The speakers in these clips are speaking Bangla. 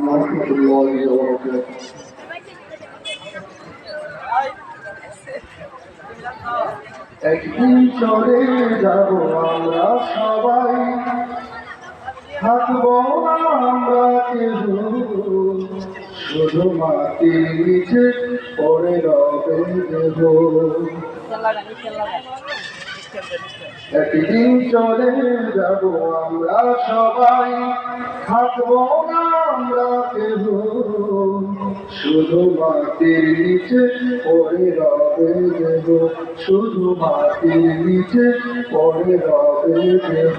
ورحمة الله وبركاته. একদিন চলে যাব আমরা সবাই, থাকবো না আমরা কেহ, শুধু মাটির নিচে পড়ে রবে দেব। একদিন চলে যাব আমরা সবাই, থাকবো না আমরা কেহ, শুধু মাটির নিচে পড়ে রবে দেব, শুধু মাটির নিচে পড়ে রবে দেব।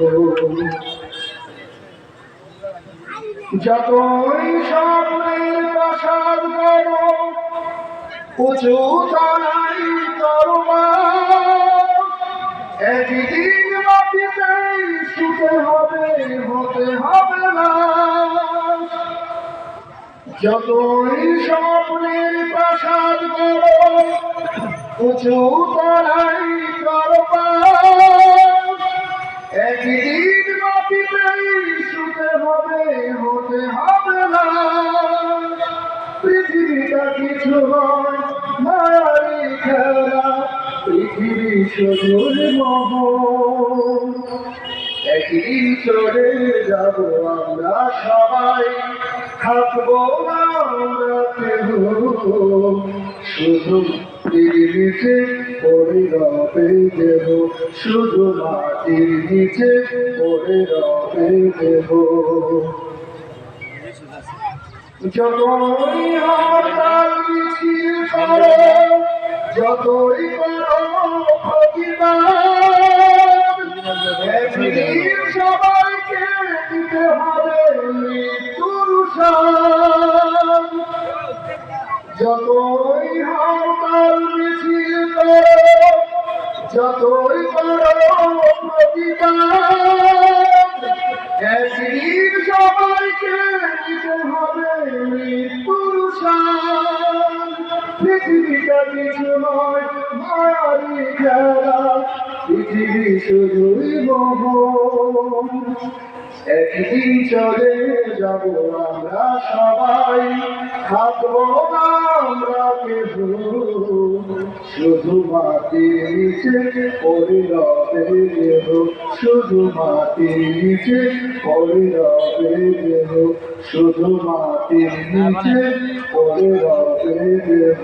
যতই স্বপ্নের প্রাসাদ করো, উঁচু তলাই তরবার, একদিন মাটিতেই শুতে হবে, হতে হবে না। যতই স্বপ্নের প্রাসাদ করো, উঁচু তলাই তরবার, একদিন মাটিতেই শুতে হবে, হতে হবে না। পৃথিবীটা কিছু নয় মায়ারি খেলা, পৃথিবী শুধুই মোহন। একদিন চলে যাব আমরা সবাই, থাকবো না আমরা কেহ, শুধু মাটির নিচে পড়ে রবে দেব, শুধু মাটির নিচে পড়ে রবে দেব। যতই হরতাল মিছিল করো, যতই করো প্রতিবাদ, একদিন সবাইকে দিতে হবে মৃত্যুর স্বাদ। যতই হরতাল মিছিল করো, যতই করো প্রতিবাদ, একদিন সবাইকে দিতে হবে মৃত্যুর স্বাদ। পৃথিবীটা কিছু নয় মায়ারি খেলা, পৃথিবী শুধুই মোহন। একদিন চলে যাব আমরা সবাই, থাকবো না আমরা কেহ, শুধু মাটির নিচে পড়ে রবে দেহ, শুধু মাটির নিচে পড়ে রবে দেহ, শুধু মাটির নিচে পড়ে রবে দেহ।